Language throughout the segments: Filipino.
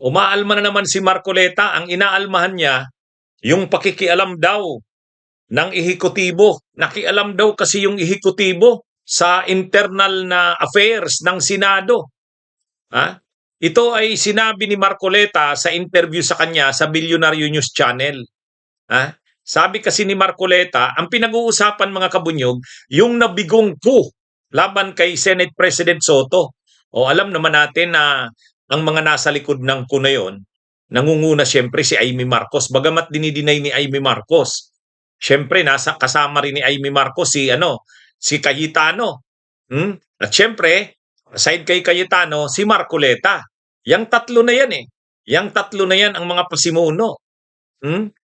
Umaalma na naman si Marcoleta. Ang inaalmahan niya, yung pakikialam daw ng ehekutibo. Nakialam daw kasi yung ehekutibo sa internal na affairs ng Senado. Ha? Ito ay sinabi ni Marcoleta sa interview sa kanya sa Bilyonaryo News Channel. Ha? Sabi kasi ni Marcoleta, ang pinag-uusapan mga kabunyog, yung nabigong coup laban kay Senate President Soto. O alam naman natin na ang mga nasa likod ng coup na yon, nangunguna siyempre si Amy Marcos. Bagamat dinidinay ni Amy Marcos, siyempre nasa kasama rin ni Amy Marcos si Cayetano. At siyempre, aside kay Cayetano, si Marcoleta. Yang tatlo na yan eh. Yang tatlo na yan ang mga pasimuno.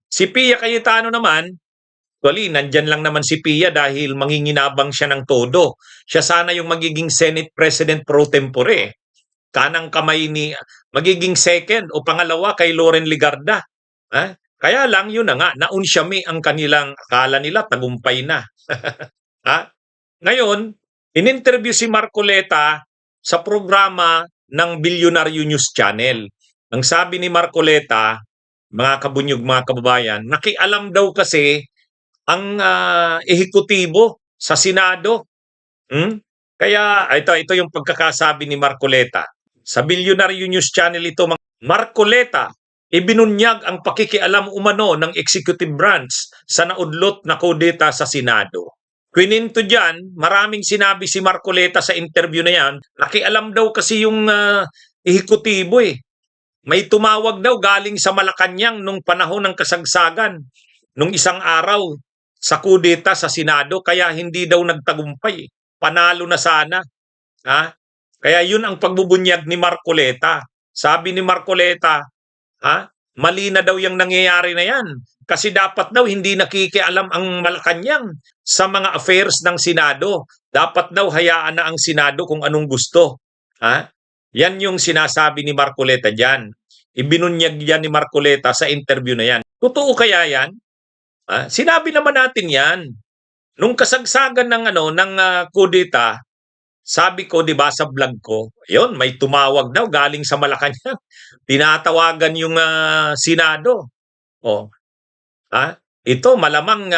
Si Pia Cayetano naman, actually, nandyan lang naman si Pia dahil manginginabang siya ng todo. Siya sana yung magiging Senate President pro tempore. Kanang kamay magiging second o pangalawa kay Loren Legarda. Kaya lang yun na nga, naunsyami ang kanilang akala nila tagumpay na. Ngayon, in-interview si Marcoleta sa programa ng Bilyonaryo News Channel. Ang sabi ni Marcoleta, mga kabunyog, mga kababayan, nakialam daw kasi ang ehekutibo sa Senado. Kaya ito yung pagkakasabi ni Marcoleta. Sa Bilyonaryo News Channel ito, Marcoleta, ibinunyag ang pakikialam umano ng executive branch sa naudlot na kudeta sa Senado. Kwininto dyan, maraming sinabi si Marcoleta sa interview na yan, nakialam daw kasi yung ehekutibo eh. May tumawag daw galing sa Malacanang nung panahon ng kasagsagan, nung isang araw sa kudeta sa Senado, kaya hindi daw nagtagumpay. Panalo na sana. Kaya yun ang pagbubunyag ni Marcoleta. Sabi ni Marcoleta, mali na daw yung nangyayari na yan. Kasi dapat daw hindi nakikialam ang Malacanang sa mga affairs ng Senado. Dapat daw hayaan na ang Senado kung anong gusto. Yan yung sinasabi ni Marcoleta dyan. Ibinunyag yan ni Marcoleta sa interview na yan. Totoo kaya yan? Sinabi naman natin yan. Nung kasagsagan ng kudeta, sabi ko, di ba, sa vlog ko, yun, may tumawag daw galing sa Malacanang. Tinatawagan yung Senado. Ito, malamang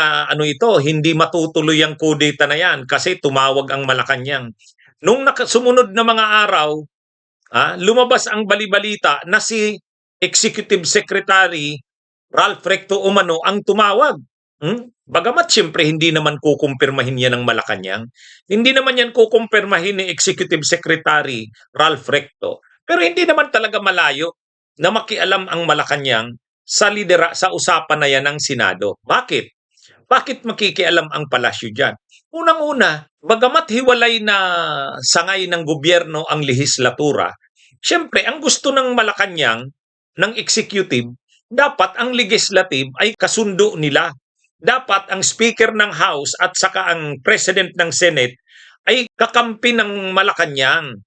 hindi matutuloy ang kudeta na yan kasi tumawag ang Malacanang. Nung sumunod na mga araw, lumabas ang balibalita na si Executive Secretary Ralph Recto umano ang tumawag. Bagamat siyempre hindi naman kukumpirmahin yan ng Malacanang. Hindi naman yan kukumpirmahin ni Executive Secretary Ralph Recto. Pero hindi naman talaga malayo na makialam ang Malacanang sa usapan na yan ng Senado. Bakit? Bakit makikialam ang palasyo dyan? Unang-una, bagamat hiwalay na sangay ng gobyerno ang lehislatura, siyempre ang gusto ng Malacanang, ng executive, dapat ang legislative ay kasundo nila. Dapat ang Speaker ng House at saka ang President ng Senate ay kakampi ng Malacanang.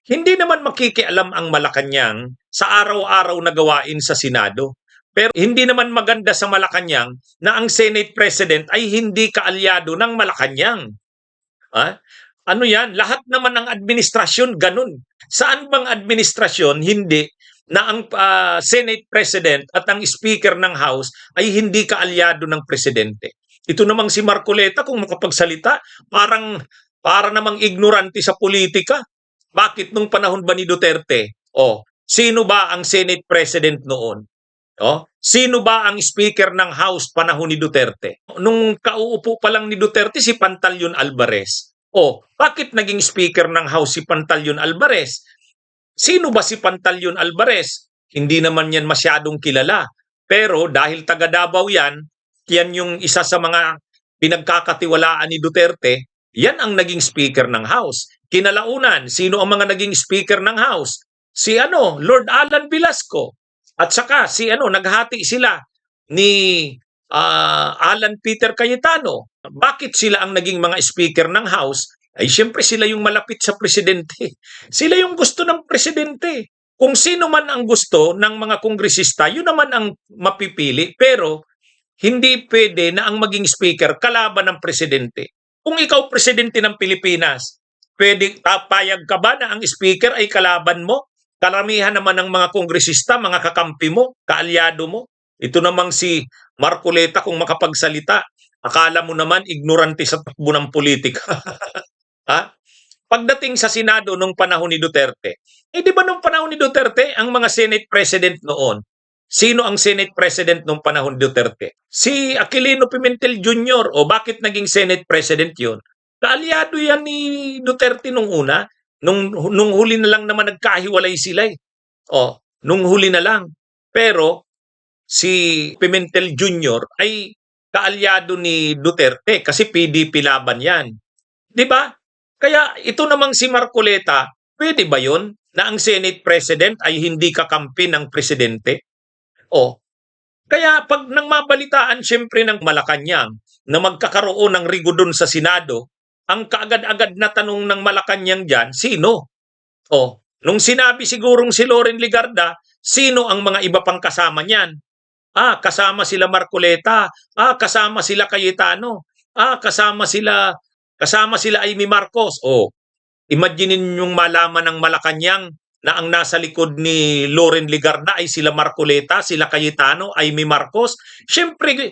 Hindi naman makikialam ang Malacanang sa araw-araw na gawain sa Senado. Pero hindi naman maganda sa Malacanang na ang Senate President ay hindi kaalyado ng Malacanang. Ano yan? Lahat naman ng administrasyon ganun. Saan bang administrasyon hindi na ang Senate President at ang Speaker ng House ay hindi kaalyado ng Presidente? Ito namang si Marcoleta, kung makapagsalita, para namang ignorante sa politika. Bakit nung panahon ba ni Duterte? Sino ba ang Senate President noon? Sino ba ang Speaker ng House panahon ni Duterte? Nung kauupo pa lang ni Duterte, si Pantaleon Alvarez. Bakit naging Speaker ng House si Pantaleon Alvarez? Sino ba si Pantaleon Alvarez? Hindi naman yan masyadong kilala. Pero dahil taga Davao yan yung isa sa mga pinagkakatiwalaan ni Duterte, yan ang naging Speaker ng House. Kinalaunan, sino ang mga naging Speaker ng House? Si Lord Alan Velasco. At saka naghati sila ni Alan Peter Cayetano. Bakit sila ang naging mga Speaker ng House? Ay siyempre sila yung malapit sa Presidente. Sila yung gusto ng Presidente. Kung sino man ang gusto ng mga kongresista, yun naman ang mapipili. Pero hindi pwede na ang maging Speaker kalaban ng Presidente. Kung ikaw Presidente ng Pilipinas, payag ka ba na ang Speaker ay kalaban mo? Karamihan naman ng mga kongresista, mga kakampi mo, kaalyado mo. Ito namang si Marcoleta kung makapagsalita, akala mo naman ignorante sa takbo ng politika. Ha? Pagdating sa Senado nung panahon ni Duterte, di ba nung panahon ni Duterte, ang mga Senate President noon, sino ang Senate President nung panahon ni Duterte? Si Aquilino Pimentel Jr. O bakit naging Senate President yun? Kaalyado yan ni Duterte nung una. Nung huli na lang naman nagkahiwalay sila eh. Nung huli na lang. Pero si Pimentel Jr. ay kaalyado ni Duterte kasi PDP laban yan. 'Di ba? Kaya ito namang si Marcoleta, pwede ba 'yon na ang Senate President ay hindi kakampi ng presidente? O, kaya pag nang mabalitaan siyempre ng Malacanang na magkakaroon ng rigo doon sa Senado, ang kaagad-agad na tanong ng Malacanang diyan, sino? Nung sinabi sigurong si Loren Legarda, sino ang mga iba pang kasama niyan? Kasama sila Marcoleta. Kasama sila Cayetano. Kasama sila Amy Marcos. Imaginin yung malaman ng Malacanang na ang nasa likod ni Loren Legarda ay sila Marcoleta, sila Cayetano, Amy Marcos. Siyempre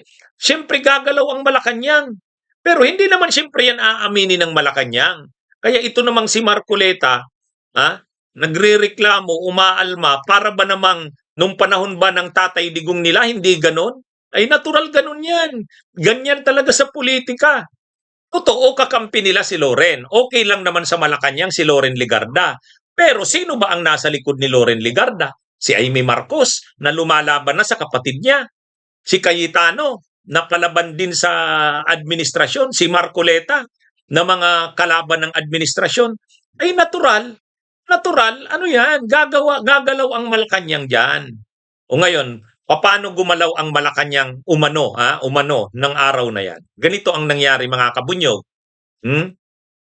gagalaw ang Malacanang. Pero hindi naman siyempre yan aaminin ng Malacanang. Kaya ito namang si Marcoleta, nagrereklamo, umaalma, para ba namang nung panahon ba ng Tatay Digong nila, hindi ganon? Ay natural ganon yan. Ganyan talaga sa politika. Totoo, kakampi nila si Loren. Okay lang naman sa Malacanang si Loren Legarda. Pero sino ba ang nasa likod ni Loren Legarda? Si Amy Marcos na lumalaban na sa kapatid niya. Si Cayetano na kalaban din sa administrasyon. Si Marcoleta na mga kalaban ng administrasyon. Ay natural, ano yan? Gagalaw ang Malacanang diyan. Ngayon, paano gumalaw ang Malacanang umano ng araw na yan? Ganito ang nangyari mga kabunyog.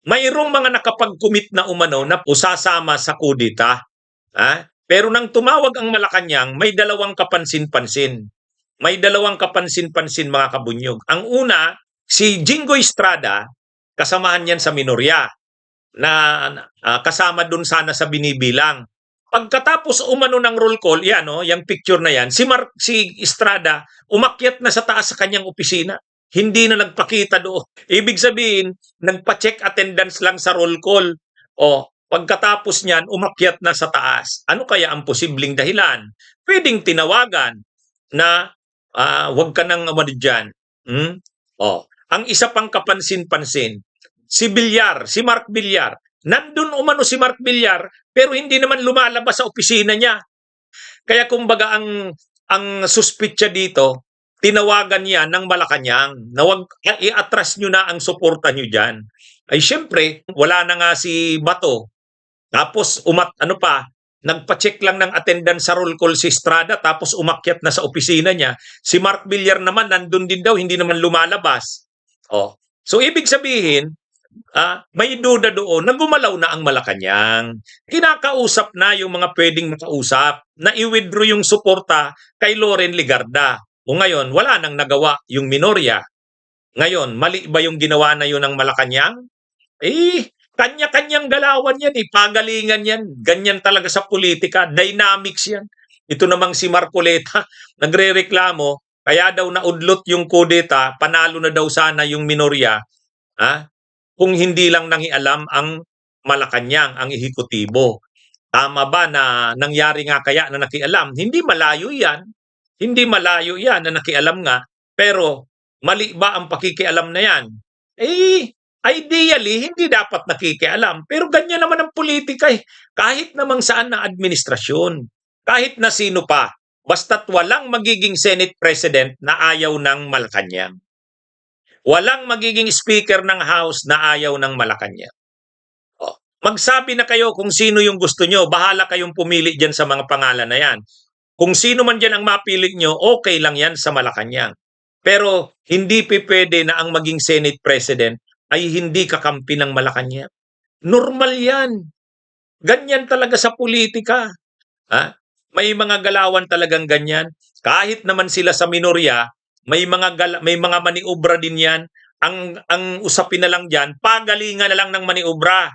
Mayroong mga nakapag-commit na umano na usasama sa kudita. Pero nang tumawag ang Malacanang, may dalawang kapansin-pansin. Mga kabunyog. Ang una, si Jingo Estrada, kasamahan yan sa minorya na kasama dun sana sa binibilang. Pagkatapos umano ng roll call, yung picture na yan, si Estrada umakyat na sa taas sa kanyang opisina. Hindi na nagpakita doon. Ibig sabihin, nagpa-check attendance lang sa roll call. Pagkatapos niyan, umakyat na sa taas. Ano kaya ang posibleng dahilan? Pwedeng tinawagan na wag ka nang dyan. Ang isa pang kapansin-pansin, si Mark Villar. Nandun umano si Mark Villar, pero hindi naman lumalabas sa opisina niya. Kaya kumbaga ang suspitsya dito, tinawagan niya ng Malacanang na wag i-atras nyo na ang suporta nyo dyan. Ay syempre, wala na nga si Bato. Tapos nagpa-check lang ng attendance sa roll call si Estrada tapos umakyat na sa opisina niya. Si Mark Villar naman nandun din daw, hindi naman lumalabas. So ibig sabihin, may duda doon na gumalaw na ang Malacanang. Kinakausap na yung mga pwedeng makausap na i-withdraw yung suporta kay Loren Legarda. Ngayon, wala nang nagawa yung minorya. Ngayon, mali ba yung ginawa na yun ng Malacanang? Kanya-kanyang galawan yan pagalingan yan. Ganyan talaga sa politika, dynamics yan. Ito namang si Marcoleta, nagrereklamo, kaya daw naudlot yung kudeta, panalo na daw sana yung minorya. Kung hindi lang nangialam ang Malacanang, ang ehekutibo. Tama ba na nangyari nga kaya na nakialam? Hindi malayo yan na nakialam nga. Pero mali ba ang pakikialam na yan? Ideally, hindi dapat nakikialam. Pero ganyan naman ang politika Kahit namang saan na administrasyon. Kahit na sino pa. Basta't walang magiging Senate President na ayaw ng Malacanang. Walang magiging Speaker ng House na ayaw ng Malacanang. Magsabi na kayo kung sino yung gusto nyo. Bahala kayong pumili dyan sa mga pangalan na yan. Kung sino man dyan ang mapili nyo, okay lang yan sa Malacanang. Pero hindi pwede na ang maging Senate President ay hindi kakampi ng Malacanang. Normal yan. Ganyan talaga sa politika. May mga galawan talagang ganyan. Kahit naman sila sa minorya, may mga maniobra din yan. Ang usapin na lang diyan, pagalingan na lang ng maniobra.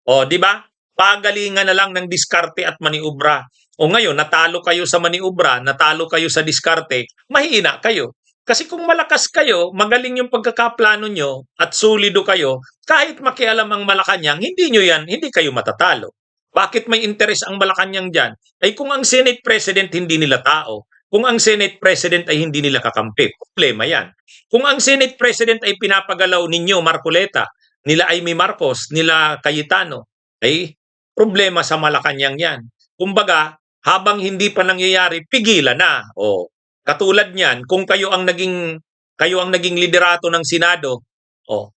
Di ba? pagalingan na lang ng diskarte at maniubra. O ngayon, natalo kayo sa maniubra, natalo kayo sa diskarte, mahina kayo. Kasi kung malakas kayo, magaling yung pagkakaplano nyo at solido kayo, kahit makialam ang Malacanang, hindi kayo matatalo. Bakit may interes ang Malacanang dyan? Ay kung ang Senate President hindi nila tao, kung ang Senate President ay hindi nila kakampi, problema yan. Kung ang Senate President ay pinapagalaw ninyo, Marcoleta, nila Amy Marcos, nila Cayetano, ay problema sa Malacanang yan. Kumbaga, habang hindi pa nangyayari, pigilan na. O, katulad niyan, kung kayo ang naging liderato ng Senado, o,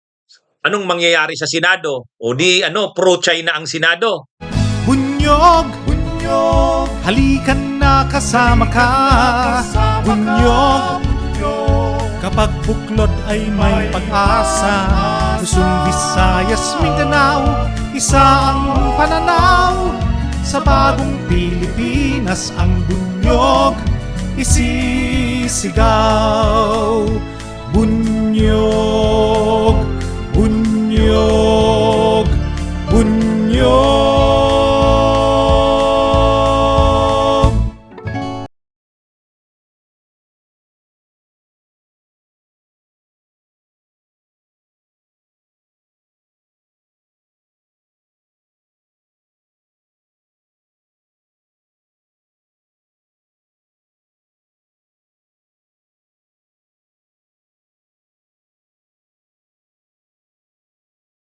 anong mangyayari sa Senado? O di pro-China ang Senado. Bunyog, bunyog, halikan na kasama ka. Bunyog, kapag buklod ay may pag-asa. Luzon, Visayas, Mindanao, isa ang pananaw. Sa bagong Pilipinas ang bunyog isisigaw. Bunyog.